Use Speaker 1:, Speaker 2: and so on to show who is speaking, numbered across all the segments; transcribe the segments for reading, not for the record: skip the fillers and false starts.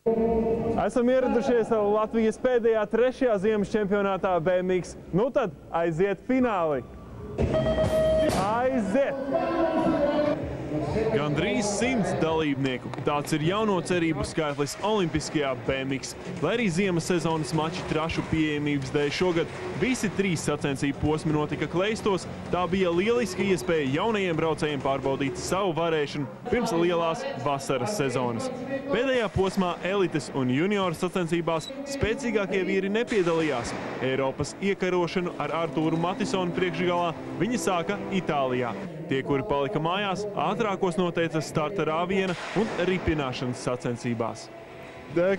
Speaker 1: Esam ieradušies Latvijas pēdējā trešajā ziemas čempionātā BMX. Nu tad aiziet fināli! Aiziet! Gandrīz 100 dalībnieku. Tāds ir jauno cerību skaitlis olimpiskajā BMX. Lai arī ziemas sezonas mači trašu pieejamības dēļ šogad visi 3 sacensību posmi notika Kleistos, tā bija lieliska iespēja jaunajiem braucējiem pārbaudīt savu varēšanu pirms lielās vasaras sezonas. Pēdējā posmā elites un junioru sacensībās spēcīgākie vīri nepiedalījās. Eiropas iekarošanu ar Artūru Matisonu priekšgalā viņi sāka Itālijā. Tie, kuri palika mājās, ātrākos noteica starta rāviena un ripināšanas sacensībās.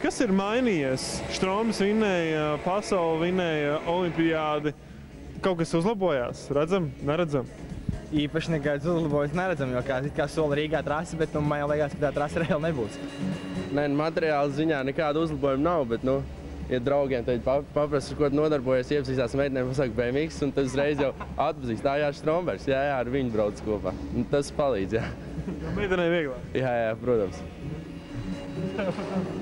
Speaker 1: Kas ir mainījies? Štroms vinēja, pasauli vinēja, olimpiādi. Kaut kas uzlabojās? Redzam? Neredzam?
Speaker 2: Īpaši nekāds uzlabojums neredzam, jo kā sola Rīgā trasi, bet man liekas, ka tā trasa reāli nebūs.
Speaker 3: Nē, materiāla ziņā nekāda uzlabojuma nav, bet, ja draugiem paprasa, ar ko nodarbojas, iepazīstās meitenēm, pasaka BMX, un tas reiz jau atpazīst. Tā jā, Strombergs, jā, ar viņu brauc kopā. Un tas palīdz, jā.
Speaker 1: Meitenei vieglāk?
Speaker 3: Jā, protams.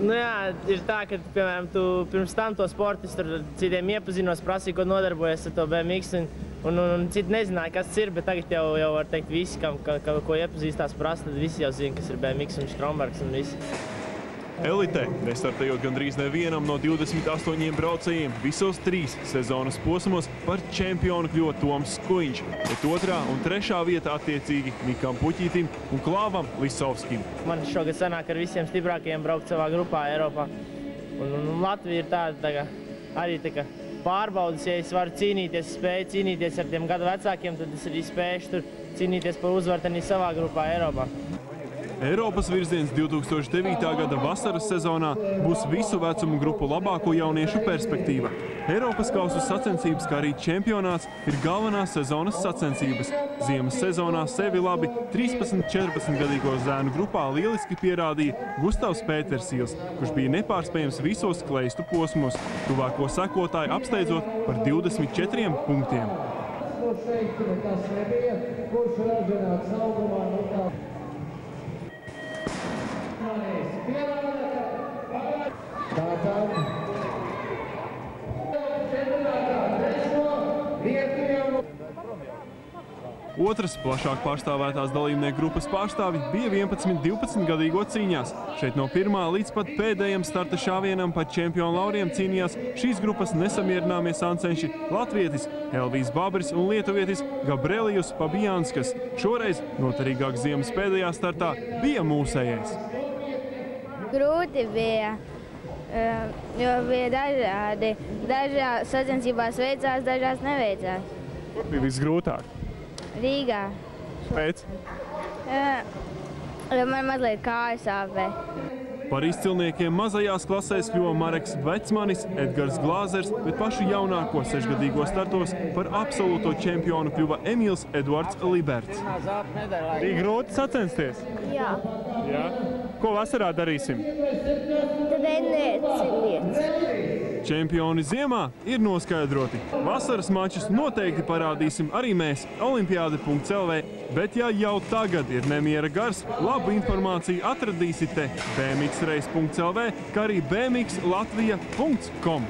Speaker 4: Jā, ir tā, ka, piemēram, tu pirms tam to sportistu tur citiem iepazinos, prasīju, ko nodarbojas ar to BMX, un citi nezināja, kas tas ir, bet tagad jau var teikt visi, ko iepazīstās prasa, tad visi jau zina, kas ir BMX un Strombergs un visi.
Speaker 1: Elitē, nestartējot gandrīz nevienam no 28 braucējiem, visos 3 sezonas posmos par čempionu kļuva Toms Skuiņš, bet 2. un 3. vieta attiecīgi Mikam Puķītim un Klāvam Lisovskim.
Speaker 4: Man šogad sanāk ar visiem stiprākajiem braukt savā grupā Eiropā. Un Latvija ir tāda arī pārbaudas, ja es varu cīnīties, spēju cīnīties ar tiem gadu vecākiem, tad es arī spējuši tur cīnīties par uzvaru arī savā grupā Eiropā.
Speaker 1: Eiropas virziens 2009. gada vasaras sezonā būs visu vecumu grupu labāko jauniešu perspektīva. Eiropas kausu sacensības, kā arī čempionāts, ir galvenās sezonas sacensības. Ziemas sezonā sevi labi 13–14 gadīgo zēnu grupā lieliski pierādīja Gustavs Pētersils, kurš bija nepārspējams visos Kleistu posmos, tuvāko sekotāju apsteidzot par 24 punktiem. Otras plašāk pārstāvētās dalībnieku grupas pārstāvi bija 11–12 gadīgo cīņās. Šeit no 1. līdz pat pēdējiem starta šāvienam pa čempionu lauriem cīnījās šīs grupas nesamierināmie sancenši latvietis Elvijs Babris un lietuvietis Gabrielijus Pabjanskas. Šoreiz noturīgāk ziemas pēdējā startā bija mūsējais.
Speaker 5: Grūti bija, jo bija dažādi. Dažās sacensībās veicās, dažās neveicās.
Speaker 1: Kur bija visgrūtāk?
Speaker 5: Rīgā.
Speaker 1: Pēc?
Speaker 5: Man mazliet kājas sāpē.
Speaker 1: Par izcilniekiem mazajās klasēs kļuva Mareks Vecmanis, Edgars Glāzers, bet pašu jaunāko 6-gadīgo startos par absolūto čempionu kļuva Emīls Eduards Liberts. Bija grūti sacensties?
Speaker 5: Jā.
Speaker 1: Jā? Ko vasarā darīsim?
Speaker 5: Trenēsimies.
Speaker 1: Čempioni ziemā ir noskaidroti. Vasaras mačus noteikti parādīsim arī mēs olimpiāde.lv, bet ja jau tagad ir nemiera gars, labu informāciju atradīsit te bmxreis.lv, kā arī bmxlatvija.com.